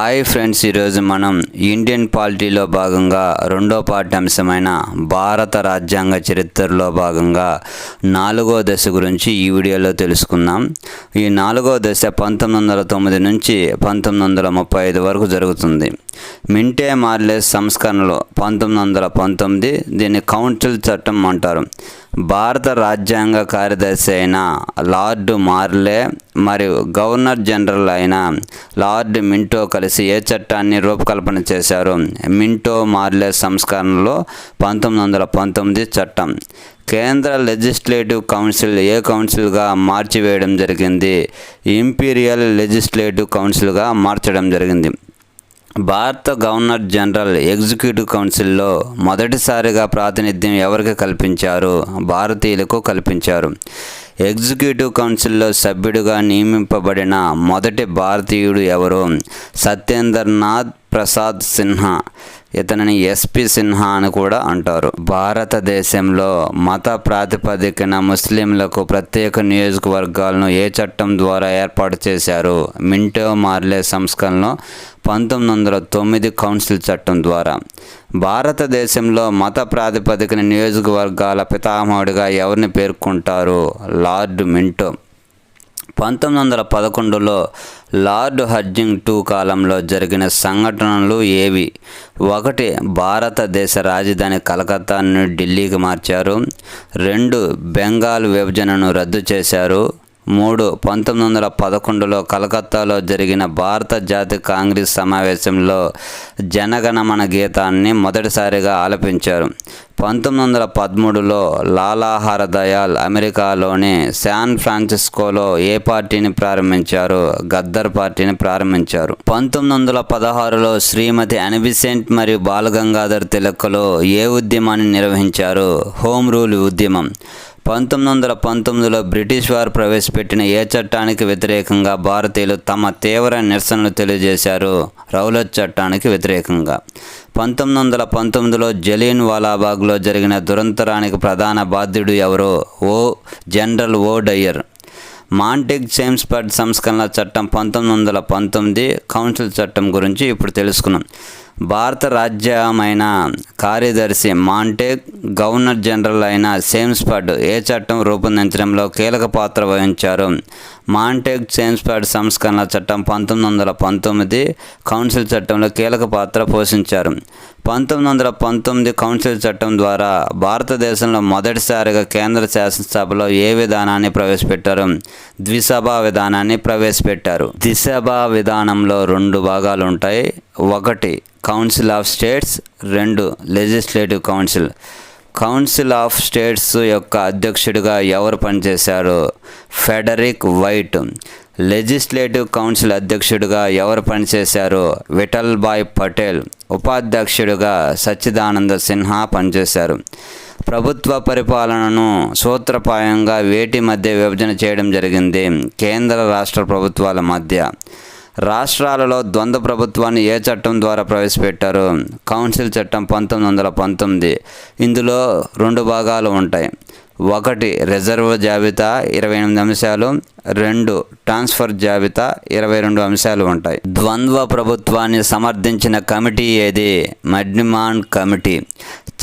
Hi friends, ఈరోజు మనం Indian పాలిటీలో భాగంగా రెండో పాఠ్యాంశమైన భారత రాజ్యాంగ చరిత్రలో భాగంగా 4వ దశ గురించి ఈ వీడియోలో తెలుసుకుందాం. ఈ 4వ దశ 1909 నుంచి 1935 వరకు జరుగుతుంది. మింటే మార్లెస్ సంస్కరణలు 1919, దీన్ని కౌన్సిల్ చట్టం అంటారు. భారత రాజ్యాంగ కార్యదర్శి అయిన లార్డ్ మార్లే మరియు గవర్నర్ జనరల్ అయిన లార్డ్ మింటో కలిసి ఏ చట్టాన్ని రూపకల్పన చేశారు? మింటో మార్లే సంస్కరణలో 1919 చట్టం. కేంద్ర లెజిస్లేటివ్ కౌన్సిల్ ఏ కౌన్సిల్గా మార్చివేయడం జరిగింది? ఇంపీరియల్ లెజిస్లేటివ్ కౌన్సిల్గా మార్చడం జరిగింది. భారత గవర్నర్ జనరల్ ఎగ్జిక్యూటివ్ కౌన్సిల్లో మొదటిసారిగా ప్రాతినిధ్యం ఎవరికి కల్పించారు? భారతీయులకు కల్పించారు. ఎగ్జిక్యూటివ్ కౌన్సిల్లో సభ్యుడిగా నియమింపబడిన మొదటి భారతీయుడు ఎవరు? సత్యేంద్రనాథ్ ప్రసాద్ సిన్హా. ఇతనిని ఎస్పి సిన్హా అని కూడా అంటారు. భారతదేశంలో మత ప్రాతిపదికన ముస్లింలకు ప్రత్యేక నియోజకవర్గాలను ఏ చట్టం ద్వారా ఏర్పాటు చేశారు? మింటో మార్లే సంస్కరణలో 1909 కౌన్సిల్ చట్టం ద్వారా. భారతదేశంలో మత ప్రాతిపదికన నియోజకవర్గాల పితామహుడిగా ఎవరిని పేర్కొంటారు? Lord Minto. 1911లో లార్డ్ హర్డింగ్ II కాలంలో జరిగిన సంఘటనలు ఏవి? 1. భారతదేశ రాజధాని కలకత్తా నుండి ఢిల్లీకి మార్చారు. 2. బెంగాల్ విభజనను రద్దు చేశారు. 3. 1911లో కలకత్తాలో జరిగిన భారత జాతీయ కాంగ్రెస్ సమావేశంలో జనగణమన గీతాన్ని మొదటిసారిగా ఆలపించారు. 1913లో లాలా హరదయాల్ అమెరికాలోని శాన్ ఫ్రాన్సిస్కోలో ఏ పార్టీని ప్రారంభించారు? గద్దర్ పార్టీని ప్రారంభించారు. 1916లో శ్రీమతి అనిబిసెంట్ మరియు బాలగంగాధర్ తిలక్లో ఏ ఉద్యమాన్ని నిర్వహించారు? హోమ్ రూల్ ఉద్యమం. 1919లో బ్రిటిష్ వారు ప్రవేశపెట్టిన ఏ చట్టానికి వ్యతిరేకంగా భారతీయులు తమ తీవ్ర నిరసనలు తెలియజేశారు? రౌలట్ చట్టానికి వ్యతిరేకంగా. 1919లో జలియన్ వాలాబాగ్లో జరిగిన దురంతరానికి ప్రధాన బాధ్యుడు ఎవరు? General Dyer. మాంటెగ్ చేమ్స్ఫర్డ్ సంస్కరణల చట్టం 1919 కౌన్సిల్ చట్టం గురించి ఇప్పుడు తెలుసుకున్నాం. భారత రాజ్యమైన కార్యదర్శి మాంటెగ్, గవర్నర్ జనరల్ అయిన చేమ్స్ఫర్డ్ ఏ చట్టం రూపొందించడంలో కీలక పాత్ర వహించారు? మాంటెగ్ చేమ్స్ఫర్డ్ సంస్కరణల చట్టం 1919 కౌన్సిల్ చట్టంలో కీలక పాత్ర పోషించారు. 1919 కౌన్సిల్ చట్టం ద్వారా భారతదేశంలో మొదటిసారిగా కేంద్ర శాసనసభలో ఏ విధానాన్ని ప్రవేశపెట్టారు? ద్విసభా విధానాన్ని ప్రవేశపెట్టారు. ద్విసభా విధానంలో 2 భాగాలు ఉంటాయి. 1 council of states, 2 legislative council. Council of states యొక్క అధ్యక్షుడిగా ఎవరు పనిచేశారు? Frederick white. లెజిస్లేటివ్ కౌన్సిల్ అధ్యక్షుడిగా ఎవరు పనిచేశారు? విఠల్ భాయ్ పటేల్. ఉపాధ్యక్షుడిగా సచ్చిదానంద సిన్హా పనిచేశారు. ప్రభుత్వ పరిపాలనను సూత్రప్రాయంగా వేటి మధ్య విభజన చేయడం జరిగింది? కేంద్ర రాష్ట్ర ప్రభుత్వాల మధ్య. రాష్ట్రాలలో ద్వంద్వ ప్రభుత్వాన్ని ఏ చట్టం ద్వారా ప్రవేశపెట్టారు? కౌన్సిల్ చట్టం 1919. ఇందులో 2 భాగాలు ఉంటాయి. 1 రిజర్వ్ జాబితా 28 అంశాలు, 2 ట్రాన్స్ఫర్ జాబితా 22 అంశాలు ఉంటాయి. ద్వంద్వ ప్రభుత్వాన్ని సమర్థించిన కమిటీ ఏది? మడ్నిమాన్ కమిటీ.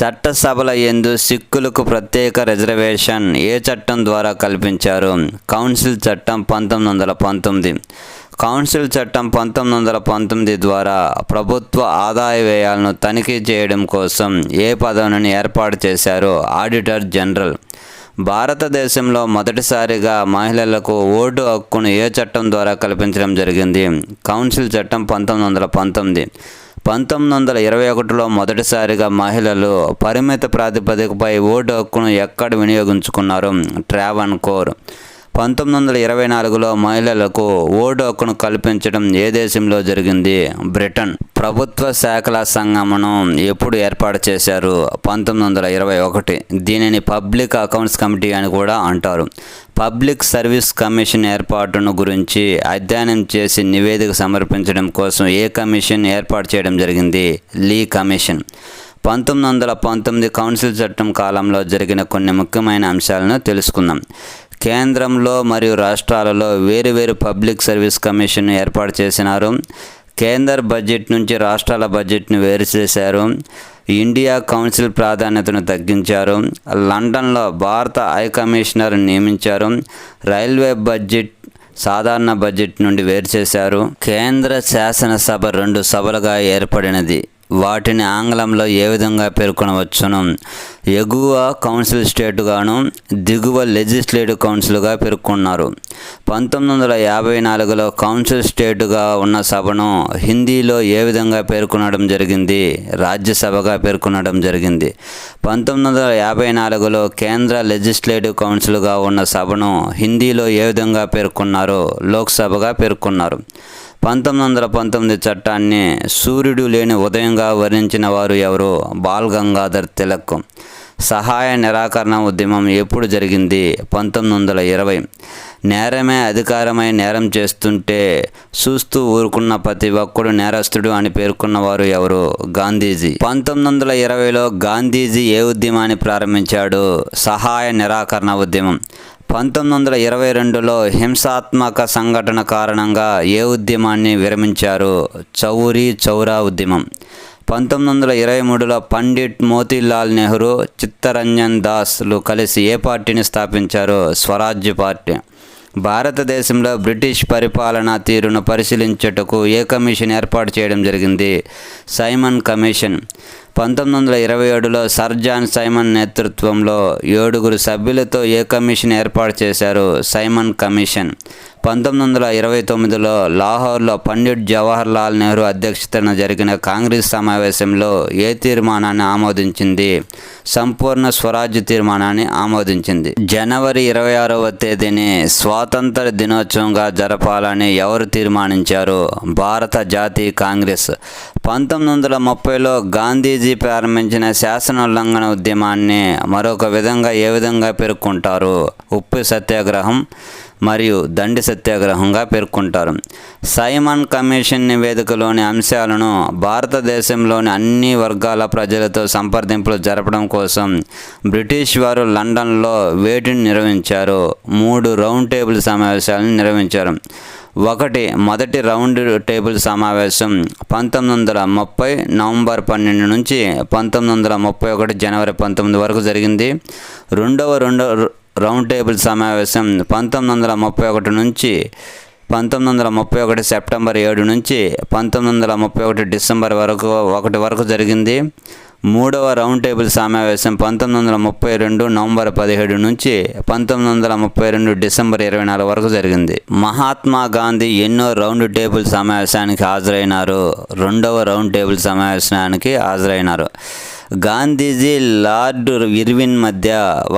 చట్టసభల యందు సిక్కులకు ప్రత్యేక రిజర్వేషన్ ఏ చట్టం ద్వారా కల్పించారు? కౌన్సిల్ చట్టం 1919. కౌన్సిల్ చట్టం 1919 ద్వారా ప్రభుత్వ ఆదాయ వ్యయాలను తనిఖీ చేయడం కోసం ఏ పదవిని ఏర్పాటు చేశారు? Auditor general. భారతదేశంలో మొదటిసారిగా మహిళలకు ఓటు హక్కును ఏ చట్టం ద్వారా కల్పించడం జరిగింది? కౌన్సిల్ చట్టం 1919. 1921లో మొదటిసారిగా మహిళలు పరిమిత ప్రాతిపదికపై ఓటు హక్కును ఎక్కడ వినియోగించుకున్నారు? ట్రావెన్కోర్. 1924లో మహిళలకు ఓటు హక్కును కల్పించడం ఏ దేశంలో జరిగింది? బ్రిటన్. ప్రభుత్వ శాఖల సంఘమును ఎప్పుడు ఏర్పాటు చేశారు? 1921. దీనిని పబ్లిక్ అకౌంట్స్ కమిటీ అని కూడా అంటారు. పబ్లిక్ సర్వీస్ కమిషన్ ఏర్పాటును గురించి అధ్యయనం చేసి నివేదిక సమర్పించడం కోసం ఏ కమిషన్ ఏర్పాటు చేయడం జరిగింది? లీ కమిషన్. 1919 కౌన్సిల్ చట్టం కాలంలో జరిగిన కొన్ని ముఖ్యమైన అంశాలను తెలుసుకుందాం. కేంద్రంలో మరియు రాష్ట్రాలలో వేరువేరు పబ్లిక్ సర్వీస్ కమిషన్ ఏర్పాటు చేసినారు. కేంద్ర బడ్జెట్ నుంచి రాష్ట్రాల బడ్జెట్ను వేరు చేశారు. ఇండియా కౌన్సిల్ ప్రాధాన్యతను తగ్గించారు. లండన్లో భారత హై కమిషనర్ నియమించారు. రైల్వే బడ్జెట్ సాధారణ బడ్జెట్ నుండి వేరు చేశారు. కేంద్ర శాసనసభ 2 సభలుగా ఏర్పడినది. వాటిని ఆంగ్లంలో ఏ విధంగా పేర్కొనవచ్చును? ఎగువ కౌన్సిల్ స్టేటుగాను, దిగువ లెజిస్లేటివ్ కౌన్సిల్గా పేర్కొన్నారు. 1954లో కౌన్సిల్ స్టేటుగా ఉన్న సభను హిందీలో ఏ విధంగా పేర్కొనడం జరిగింది? రాజ్యసభగా పేర్కొనడం జరిగింది. 1954లో కేంద్ర లెజిస్లేటివ్ కౌన్సిల్గా ఉన్న సభను హిందీలో ఏ విధంగా పేర్కొన్నారు? లోక్సభగా పేర్కొన్నారు. 1919 చట్టాన్ని సూర్యుడు లేని ఉదయంగా వర్ణించిన వారు ఎవరు? బాల్ గంగాధర్ తిలక్. సహాయ నిరాకరణ ఉద్యమం ఎప్పుడు జరిగింది? 1920. నేరమే అధికారమై నేరం చేస్తుంటే చూస్తూ ఊరుకున్న ప్రతి ఒక్కడు నేరస్తుడు అని పేర్కొన్నవారు ఎవరు? గాంధీజీ. 1920లో గాంధీజీ ఏ ఉద్యమాన్ని ప్రారంభించాడు? సహాయ నిరాకరణ ఉద్యమం. 1922లో హింసాత్మక సంఘటన కారణంగా ఏ ఉద్యమాన్ని విరమించారు? చౌరీ చౌరా ఉద్యమం. 1923లో పండిట్ మోతీలాల్ నెహ్రూ, చిత్తరంజన్ దాస్లు కలిసి ఏ పార్టీని స్థాపించారు? స్వరాజ్య పార్టీ. భారతదేశంలో బ్రిటిష్ పరిపాలనా తీరును పరిశీలించుటకు ఏ కమిషన్ ఏర్పాటు చేయడం జరిగింది? Simon commission. 1927లో సర్ జాన్ సైమన్ నేతృత్వంలో 7 సభ్యులతో ఏ కమిషన్ ఏర్పాటు చేశారు? Simon commission. 1929లో లాహోర్లో పండిట్ జవహర్లాల్ నెహ్రూ అధ్యక్షతన జరిగిన కాంగ్రెస్ సమావేశంలో ఏ తీర్మానాన్ని ఆమోదించింది? సంపూర్ణ స్వరాజ్య తీర్మానాన్ని ఆమోదించింది. జనవరి 26వ తేదీని స్వాతంత్ర దినోత్సవంగా జరపాలని ఎవరు తీర్మానించారు? భారత జాతీయ కాంగ్రెస్. 1930లో గాంధీజీ ప్రారంభించిన శాసనోల్లంఘన ఉద్యమాన్ని మరొక విధంగా ఏ విధంగా పేర్కొంటారు? ఉప్పు సత్యాగ్రహం మరియు దండి సత్యాగ్రహంగా పేర్కొంటారు. సైమన్ కమిషన్ నివేదికలోని అంశాలను భారతదేశంలోని అన్ని వర్గాల ప్రజలతో సంప్రదింపులు జరపడం కోసం బ్రిటిష్ వారు లండన్లో వేటిని నిర్వహించారు? 3 రౌండ్ టేబుల్ సమావేశాలను నిర్వహించారు. మొదటి రౌండ్ టేబుల్ సమావేశం 1930 నవంబర్ 12 నుంచి 1931 జనవరి 19 వరకు జరిగింది. రెండవ రౌండ్ టేబుల్ సమావేశం 1931 నుంచి 1931 సెప్టెంబర్ 7 నుంచి 1931 డిసెంబర్ 1 వరకు జరిగింది. మూడవ రౌండ్ టేబుల్ సమావేశం 1932 నవంబర్ 17 నుంచి 1932 డిసెంబర్ 24 వరకు జరిగింది. మహాత్మా గాంధీ ఎన్నో రౌండ్ టేబుల్ సమావేశానికి హాజరైనారు? 2వ రౌండ్ టేబుల్ సమావేశానికి హాజరైనారు. గాంధీజీ లార్డ్ ఇర్విన్ మధ్య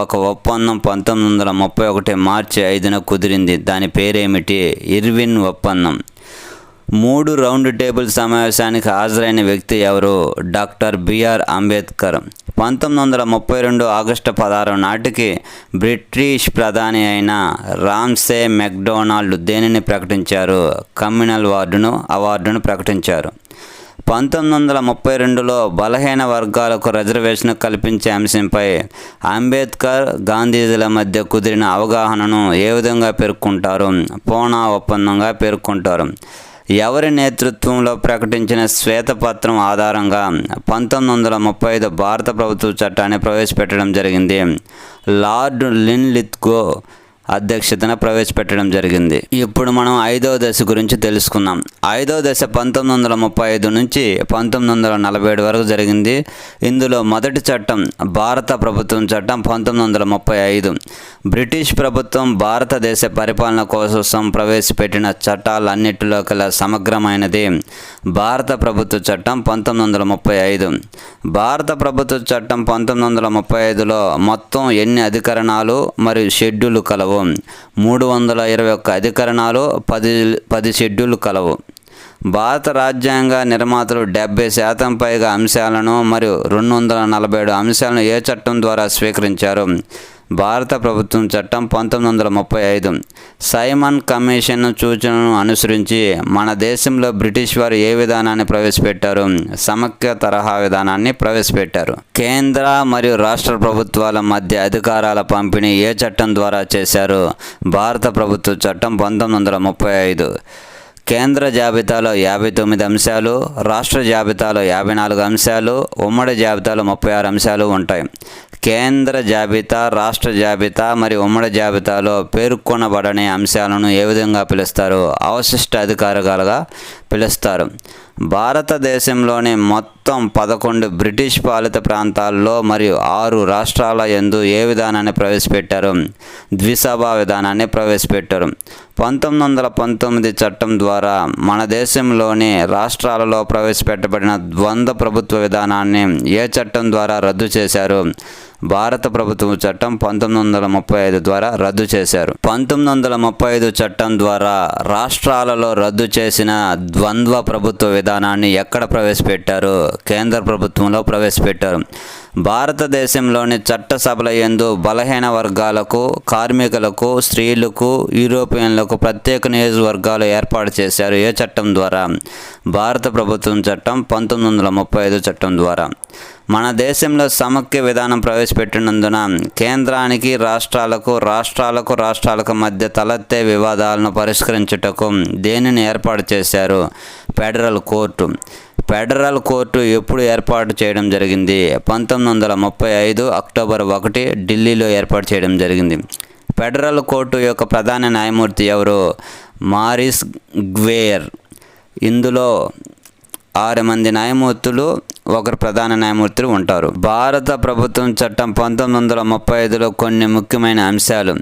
ఒక ఒప్పందం 1931 మార్చి 5న కుదిరింది. దాని పేరేమిటి? ఇర్విన్ ఒప్పందం. 3 రౌండ్ టేబుల్ సమావేశానికి హాజరైన వ్యక్తి ఎవరు? Doctor B R Ambedkar. 1932 ఆగస్టు 16 నాటికి బ్రిటిష్ ప్రధాని అయిన రామ్సే మెక్డొనాల్డ్ దేనిని ప్రకటించారు? కమ్యూనల్ అవార్డును ప్రకటించారు. 1932లో బలహీన వర్గాలకు రిజర్వేషన్ కల్పించే అంశంపై అంబేద్కర్, గాంధీజీల మధ్య కుదిరిన అవగాహనను ఏ విధంగా పేర్కొంటారు? పూనా ఒప్పందంగా పేర్కొంటారు. ఎవరి నేతృత్వంలో ప్రకటించిన శ్వేతపత్రం ఆధారంగా 1935 భారత ప్రభుత్వ చట్టాన్ని ప్రవేశపెట్టడం జరిగింది? లార్డ్ లిన్లిత్గో అధ్యక్షతన ప్రవేశపెట్టడం జరిగింది. ఇప్పుడు మనం 5వ దశ గురించి తెలుసుకుందాం. 5వ దశ 1935 నుంచి 1947 వరకు జరిగింది. ఇందులో మొదటి చట్టం భారత ప్రభుత్వం చట్టం 1935. బ్రిటిష్ ప్రభుత్వం భారతదేశ పరిపాలన కోసం ప్రవేశపెట్టిన చట్టాలన్నిటిలో కల సమగ్రమైనది భారత ప్రభుత్వ చట్టం 1935. భారత ప్రభుత్వ చట్టం 1935లో మొత్తం ఎన్ని అధికరణాలు మరియు షెడ్యూలు కలవు? 321 అధికరణాలు, 10 షెడ్యూళ్ళు కలవు. భారత రాజ్యాంగ నిర్మాతలు 70% పైగా అంశాలను మరియు 247 అంశాలను ఏ చట్టం ద్వారా స్వీకరించారు? భారత ప్రభుత్వం చట్టం 1935. సైమన్ కమిషన్ సూచనను అనుసరించి మన దేశంలో బ్రిటిష్ వారు ఏ విధానాన్ని ప్రవేశపెట్టారు? సమైక్య తరహా విధానాన్ని ప్రవేశపెట్టారు. కేంద్ర మరియు రాష్ట్ర ప్రభుత్వాల మధ్య అధికారాల పంపిణీ ఏ చట్టం ద్వారా చేశారు? భారత ప్రభుత్వ చట్టం 1935. కేంద్ర జాబితాలో 59 అంశాలు, రాష్ట్ర జాబితాలో 54 అంశాలు, ఉమ్మడి జాబితాలో 36 అంశాలు ఉంటాయి. కేంద్ర జాబితా, రాష్ట్ర జాబితా మరియు ఉమ్మడి జాబితాలో పేర్కొనబడని అంశాలను ఏ విధంగా పిలుస్తారు? అవశిష్ట అధికారాలుగా పిలుస్తారు. భారతదేశంలోని మొత్తం 11 బ్రిటిష్ పాలిత ప్రాంతాల్లో మరియు 6 రాష్ట్రాల యందు ఏ విధానాన్ని ప్రవేశపెట్టారు? ద్విసభా విధానాన్ని ప్రవేశపెట్టారు. 1919 చట్టం ద్వారా మన దేశంలోని రాష్ట్రాలలో ప్రవేశపెట్టబడిన ద్వంద్వ ప్రభుత్వ విధానాన్ని ఏ చట్టం ద్వారా రద్దు చేశారు? భారత ప్రభుత్వ చట్టం 1935 ద్వారా రద్దు చేశారు. 1935 చట్టం ద్వారా రాష్ట్రాలలో రద్దు చేసిన ద్వంద్వ ప్రభుత్వ విధానాన్ని ఎక్కడ ప్రవేశపెట్టారు? కేంద్ర ప్రభుత్వంలో ప్రవేశపెట్టారు. భారతదేశంలోని చట్టసభల యందు బలహీన వర్గాలకు, కార్మికులకు, స్త్రీలకు, యూరోపియన్లకు ప్రత్యేక నియోజకవర్గాలు ఏర్పాటు చేశారు. ఏ చట్టం ద్వారా? భారత ప్రభుత్వం చట్టం 1935 చట్టం ద్వారా. మన దేశంలో సమైక్య విధానం ప్రవేశపెట్టినందున కేంద్రానికి రాష్ట్రాలకు మధ్య తలెత్తే వివాదాలను పరిష్కరించుటకు దేనిని ఏర్పాటు చేశారు? Federal court. ఫెడరల్ కోర్టు ఎప్పుడు ఏర్పాటు చేయడం జరిగింది? 1935 అక్టోబర్ 1 ఢిల్లీలో ఏర్పాటు చేయడం జరిగింది. ఫెడరల్ కోర్టు యొక్క ప్రధాన న్యాయమూర్తి ఎవరు? మారిస్ గ్వేర్. ఇందులో 6 మంది న్యాయమూర్తులు, 1 ప్రధాన న్యాయమూర్తులు ఉంటారు. భారత ప్రభుత్వం చట్టం 1935లో కొన్ని ముఖ్యమైన అంశాలు: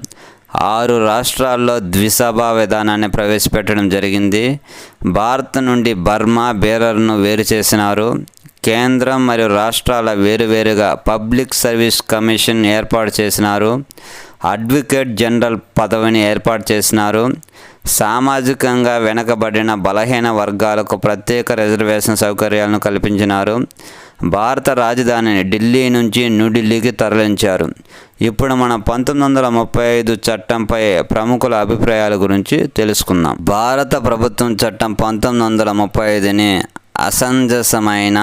6 రాష్ట్రాల్లో ద్విసభా విధానాన్ని ప్రవేశపెట్టడం జరిగింది. భారత్ నుండి బర్మా, బీరర్ను వేరు చేసినారు. కేంద్రం మరియు రాష్ట్రాల వేరువేరుగా పబ్లిక్ సర్వీస్ కమిషన్ ఏర్పాటు చేసినారు. అడ్వకేట్ జనరల్ పదవిని ఏర్పాటు చేసినారు. సామాజికంగా వెనుకబడిన బలహీన వర్గాలకు ప్రత్యేక రిజర్వేషన్ సౌకర్యాలను కల్పించినారు. భారత రాజధానిని ఢిల్లీ నుంచి న్యూఢిల్లీకి తరలించారు. ఇప్పుడు మనం 1935 చట్టంపై ప్రముఖుల అభిప్రాయాల గురించి తెలుసుకుందాం. భారత ప్రభుత్వం చట్టం 1935ని అసమంజసమైన,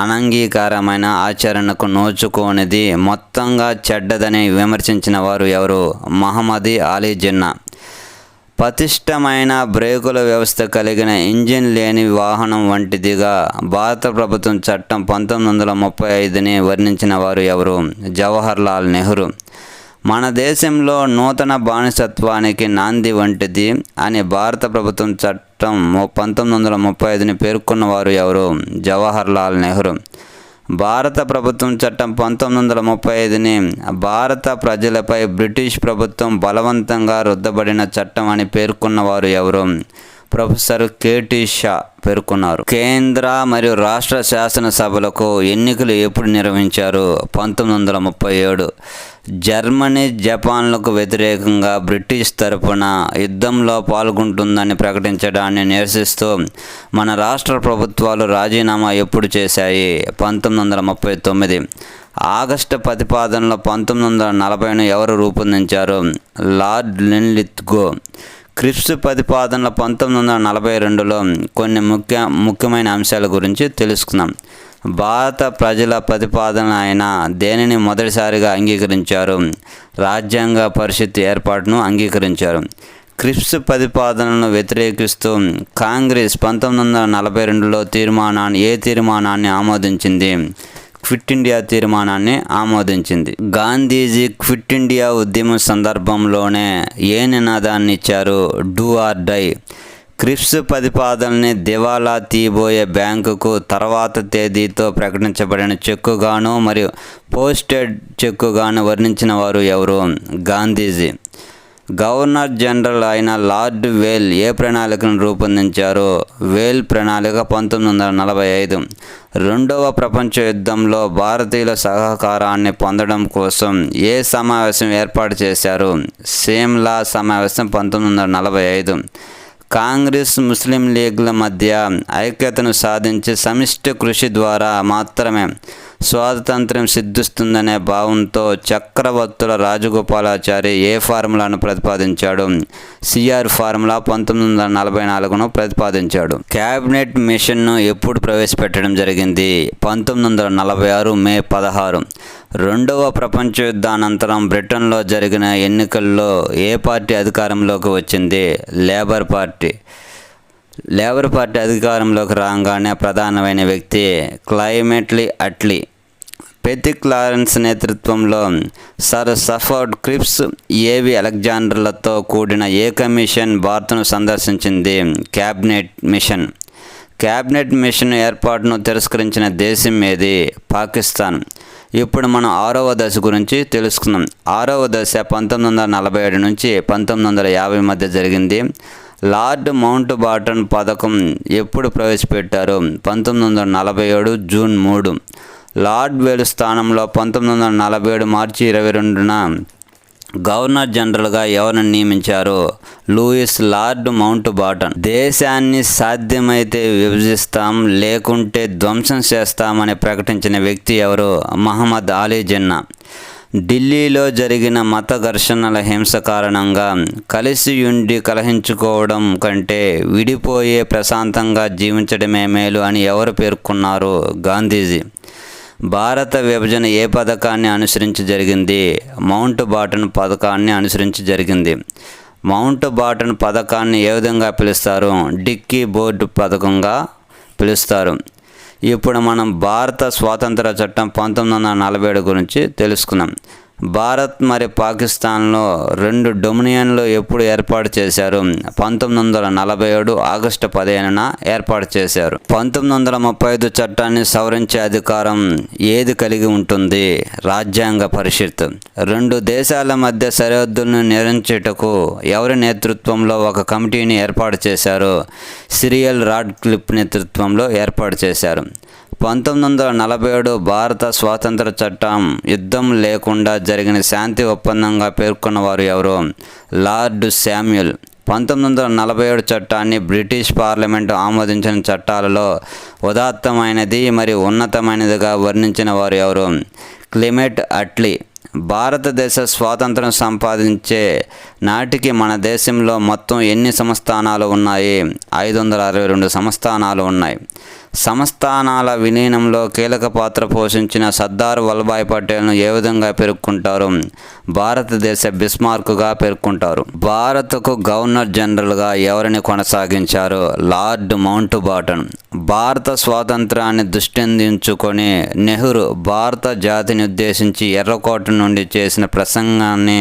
అనంగీకారమైన, ఆచరణకు నోచుకోనిది, మొత్తంగా చెడ్డదని విమర్శించిన వారు ఎవరు? మహమ్మద్ అలీ జిన్నా. పటిష్టమైన బ్రేకుల వ్యవస్థ కలిగిన ఇంజిన్ లేని వాహనం వంటిదిగా భారత ప్రభుత్వం చట్టం 1935ని వర్ణించిన వారు ఎవరు? జవహర్ లాల్ నెహ్రూ. మన దేశంలో నూతన బానిసత్వానికి నాంది వంటిది అని భారత ప్రభుత్వం చట్టం 1935ని పేర్కొన్నవారు ఎవరు? జవహర్ లాల్ నెహ్రూ. భారత ప్రభుత్వం చట్టం 1935ని భారత ప్రజలపై బ్రిటిష్ ప్రభుత్వం బలవంతంగా రుద్దబడిన చట్టం అని పేర్కొన్నవారు ఎవరు? ప్రొఫెసర్ కేటీ షా పేర్కొన్నారు. కేంద్ర మరియు రాష్ట్ర శాసనసభలకు ఎన్నికలు ఎప్పుడు నిర్వహించారు? 1937. జర్మనీ, జపాన్లకు వ్యతిరేకంగా బ్రిటిష్ తరపున యుద్ధంలో పాల్గొంటుందని ప్రకటించడాన్ని నిరసిస్తూ మన రాష్ట్ర ప్రభుత్వాలు రాజీనామా ఎప్పుడు చేశాయి? 1939. ఆగస్టు ప్రతిపాదనలో 1940ను ఎవరు రూపొందించారు? Lord Linlithgow. క్రిప్స్ ప్రతిపాదనలో 1942లో కొన్ని ముఖ్యమైన అంశాల గురించి తెలుసుకుందాం. భారత ప్రజల ప్రతిపాదన అయిన దేనిని మొదటిసారిగా అంగీకరించారు? రాజ్యాంగ పరిషత్ ఏర్పాటును అంగీకరించారు. క్రిప్స్ ప్రతిపాదనను వ్యతిరేకిస్తూ కాంగ్రెస్ 1942లో తీర్మానాన్ని ఆమోదించింది? క్విట్ ఇండియా తీర్మానాన్ని ఆమోదించింది. గాంధీజీ క్విట్ ఇండియా ఉద్యమం సందర్భంలోనే ఏ నినాదాన్ని ఇచ్చారు? Do or die. క్రిప్స్ ప్రతిపాదనని దివాలా తీయబోయే బ్యాంకుకు తర్వాత తేదీతో ప్రకటించబడిన చెక్కుగాను మరియు పోస్టెడ్ చెక్కుగాను వర్ణించిన వారు ఎవరు? గాంధీజీ. గవర్నర్ జనరల్ అయిన లార్డ్ వేల్ ఏ ప్రణాళికను రూపొందించారు? వేల్ ప్రణాళిక 1945. రెండవ ప్రపంచ యుద్ధంలో భారతీయుల సహకారాన్ని పొందడం కోసం ఏ సమావేశం ఏర్పాటు చేశారు? సిమ్లా సమావేశం 1945. కాంగ్రెస్, ముస్లిం లీగ్ల మధ్య ఐక్యతను సాధించి సమిష్టి కృషి ద్వారా మాత్రమే స్వాతంత్ర్యం సిద్ధిస్తుందనే భావంతో చక్రవర్తుల రాజగోపాలాచారి ఏ ఫార్ములాను ప్రతిపాదించాడు? సిఆర్ ఫార్ములా 1944ను ప్రతిపాదించాడు. క్యాబినెట్ మిషన్ను ఎప్పుడు ప్రవేశపెట్టడం జరిగింది? 1946 మే 16. రెండవ ప్రపంచ యుద్ధానంతరం బ్రిటన్లో జరిగిన ఎన్నికల్లో ఏ పార్టీ అధికారంలోకి వచ్చింది? Labour party. లేబర్ పార్టీ అధికారంలోకి రాగానే ప్రధానమైన వ్యక్తి క్లైమెట్లీ అట్లీ. పెతి క్లారెన్స్ నేతృత్వంలో సర్ సఫర్డ్ క్రిప్స్, ఏవి అలెగ్జాండర్లతో కూడిన ఏ కమిషన్ భారత్ను సందర్శించింది? క్యాబినెట్ మిషన్ ఏర్పాటును తిరస్కరించిన దేశం ఏది? పాకిస్తాన్. ఇప్పుడు మనం 6వ దశ గురించి తెలుసుకుందాం. 6వ దశ 1947 నుంచి 1950 మధ్య జరిగింది. లార్డ్ మౌంట్ బాటన్ పథకం ఎప్పుడు ప్రవేశపెట్టారు? 1947 జూన్ 3. లార్డ్ వేలు స్థానంలో 1947 మార్చి 22న గవర్నర్ జనరల్గా ఎవరిని నియమించారు? Louis lord Mountbatten. దేశాన్ని సాధ్యమైతే విభజిస్తాం, లేకుంటే ధ్వంసం చేస్తామని ప్రకటించిన వ్యక్తి ఎవరు? మహమ్మద్ అలీ జిన్నా. ఢిల్లీలో జరిగిన మత ఘర్షణల హింస కారణంగా కలిసి ఉండి కలహించుకోవడం కంటే విడిపోయే ప్రశాంతంగా జీవించడమే మేలు అని ఎవరు పేర్కొన్నారు? గాంధీజీ. భారత విభజన ఏ పథకాన్ని అనుసరించి జరిగింది? మౌంట్ బాటన్ పథకాన్ని అనుసరించి జరిగింది. మౌంట్ బాటన్ పథకాన్ని ఏ విధంగా పిలుస్తారు? డిక్కీ బోర్డు పథకంగా పిలుస్తారు. ఇప్పుడు మనం భారత స్వాతంత్ర చట్టం 1947 గురించి తెలుసుకున్నాం. భారత్ మరియు పాకిస్తాన్లో 2 డొమినియన్లు ఎప్పుడు ఏర్పాటు చేశారు? 1947 ఆగస్టు 15న ఏర్పాటు చేశారు. 1935 చట్టాన్ని సవరించే అధికారం ఏది కలిగి ఉంటుంది? రాజ్యాంగ పరిషత్. 2 దేశాల మధ్య సరిహద్దులను నిర్ణయించుటకు ఎవరి నేతృత్వంలో ఒక కమిటీని ఏర్పాటు చేశారు? సిరియల్ రాడ్క్లిఫ్ నేతృత్వంలో ఏర్పాటు చేశారు. 1947 భారత స్వాతంత్ర చట్టం యుద్ధం లేకుండా జరిగిన శాంతి ఒప్పందంగా పేర్కొన్నవారు ఎవరు? Lord Samuel. 1947 చట్టాన్ని బ్రిటిష్ పార్లమెంటు ఆమోదించిన చట్టాలలో ఉదాత్తమైనది మరియు ఉన్నతమైనదిగా వర్ణించిన వారు ఎవరు? క్లెమెట్ అట్లీ. భారతదేశ స్వాతంత్రం సంపాదించే నాటికి మన దేశంలో మొత్తం ఎన్ని సంస్థానాలు ఉన్నాయి? 562 సంస్థానాలు ఉన్నాయి. సంస్థానాల విలీనంలో కీలక పాత్ర పోషించిన సర్దార్ వల్లభాయ్ పటేల్ను ఏ విధంగా పేర్కొంటారు? భారతదేశ బిస్మార్క్గా పేర్కొంటారు. భారత్కు గవర్నర్ జనరల్గా ఎవరిని కొనసాగించారు? Lord Mountbatten. భారత స్వాతంత్రాన్ని దృష్టించుకొని నెహ్రూ భారత జాతిని ఉద్దేశించి ఎర్రకోట నుండి చేసిన ప్రసంగాన్ని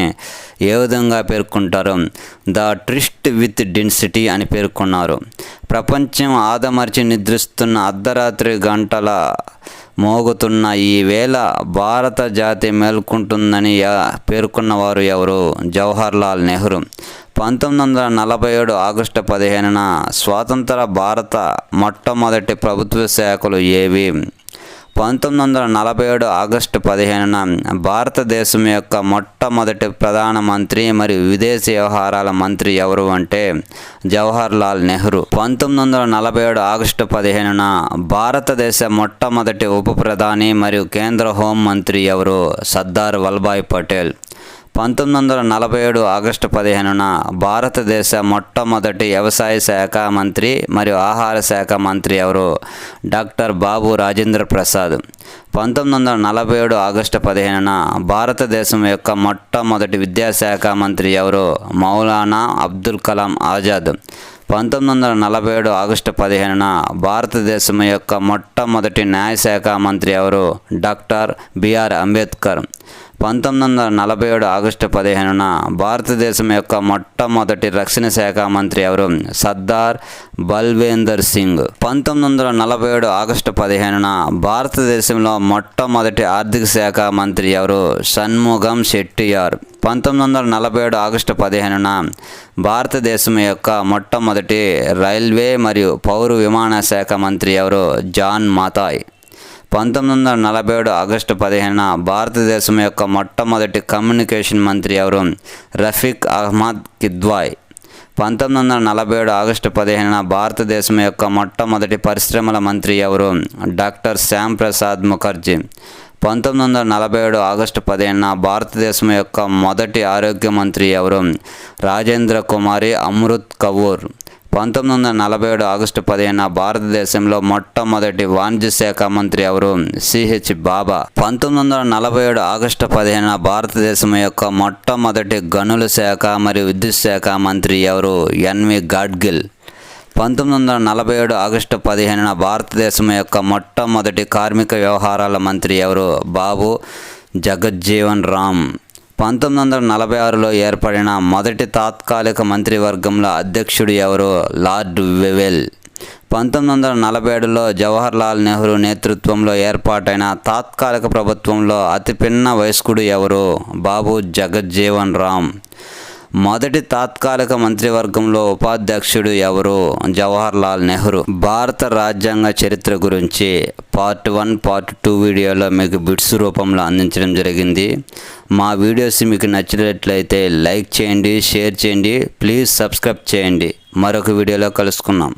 ఏ విధంగా పేర్కొంటారు? ద ట్రిస్ట్ విత్ డెన్సిటీ అని పేర్కొన్నారు. ప్రపంచం ఆదమర్చి నిద్రిస్తున్న అర్ధరాత్రి గంటల మోగుతున్న ఈ వేళ భారత జాతి మేల్కొంటుందని పేర్కొన్నవారు ఎవరు? జవహర్లాల్ నెహ్రూ. 1947 ఆగస్టు 15న స్వాతంత్ర భారత మొట్టమొదటి ప్రభుత్వ శాఖలు ఏవి? 1947 ఆగస్టు 15న భారతదేశం యొక్క మొట్టమొదటి ప్రధానమంత్రి మరియు విదేశీ వ్యవహారాల మంత్రి ఎవరు అంటే జవహర్లాల్ నెహ్రూ. 1947 ఆగస్టు 15న భారతదేశ మొట్టమొదటి ఉప ప్రధాని మరియు కేంద్ర హోం మంత్రి ఎవరు? సర్దార్ వల్లభాయ్ పటేల్. 1947 ఆగస్టు 15న భారతదేశ మొట్టమొదటి వ్యవసాయ శాఖ మంత్రి మరియు ఆహార శాఖ మంత్రి ఎవరు? డాక్టర్ బాబు రాజేంద్ర ప్రసాద్. 1947 ఆగస్టు 15న భారతదేశం యొక్క మొట్టమొదటి విద్యాశాఖ మంత్రి ఎవరు? మౌలానా అబ్దుల్ కలాం ఆజాద్. 1947 ఆగస్టు 15న భారతదేశం యొక్క మొట్టమొదటి న్యాయశాఖ మంత్రి ఎవరు? Doctor B R Ambedkar. 1947 ఆగస్టు 15న భారతదేశం యొక్క మొట్టమొదటి రక్షణ శాఖ మంత్రి ఎవరు? సర్దార్ బల్వేందర్ సింగ్. 1947 ఆగస్టు 15న భారతదేశంలో మొట్టమొదటి ఆర్థిక శాఖ మంత్రి ఎవరు? షణ్ముగం చెట్టియార్. 1947 ఆగస్టు 15న భారతదేశం యొక్క మొట్టమొదటి రైల్వే మరియు పౌర విమాన శాఖ మంత్రి ఎవరు? జాన్ మతాయ్. 1947 ఆగస్టు 15న భారతదేశం యొక్క మొట్టమొదటి కమ్యూనికేషన్ మంత్రి ఎవరు? రఫీక్ అహ్మద్ కిద్వాయ్. 1947 ఆగస్టు 15న భారతదేశం యొక్క మొట్టమొదటి పరిశ్రమల మంత్రి ఎవరు? డాక్టర్ శ్యామ్ ప్రసాద్ ముఖర్జీ. 1947 ఆగస్టు 15న భారతదేశం యొక్క మొదటి ఆరోగ్య మంత్రి ఎవరు? రాజేంద్ర కుమారి అమృత్ కపూర్. 1947 ఆగస్టు 15న భారతదేశంలో మొట్టమొదటి వాణిజ్య శాఖ మంత్రి ఎవరు? సిహెచ్ బాబా. 1947 ఆగస్టు 15న భారతదేశం యొక్క మొట్టమొదటి గనుల శాఖ మరియు విద్యుత్ శాఖ మంత్రి ఎవరు? ఎన్వి గాడ్గిల్. 1947 ఆగస్టు 15న భారతదేశం యొక్క మొట్టమొదటి కార్మిక వ్యవహారాల మంత్రి ఎవరు? బాబు జగజ్జీవన్ రామ్. 1946లో ఏర్పడిన మొదటి తాత్కాలిక మంత్రివర్గంలో అధ్యక్షుడు ఎవరు? Lord Wavell. 1947లో జవహర్లాల్ నెహ్రూ నేతృత్వంలో ఏర్పాటైన తాత్కాలిక ప్రభుత్వంలో అతిపిన్న వయస్కుడు ఎవరు? బాబు జగజ్జీవన్ రామ్. మొదటి తాత్కాలిక మంత్రివర్గంలో ఉపాధ్యక్షుడు ఎవరు? జవహర్లాల్ నెహ్రూ. భారత రాజ్యాంగ చరిత్ర గురించి పార్ట్ 1, పార్ట్ 2 వీడియోలో మీకు బిట్స్ రూపంలో అందించడం జరిగింది. మా వీడియోస్ మీకు నచ్చినట్లయితే లైక్ చేయండి, షేర్ చేయండి, ప్లీజ్ సబ్స్క్రైబ్ చేయండి. మరొక వీడియోలో కలుసుకుందాం.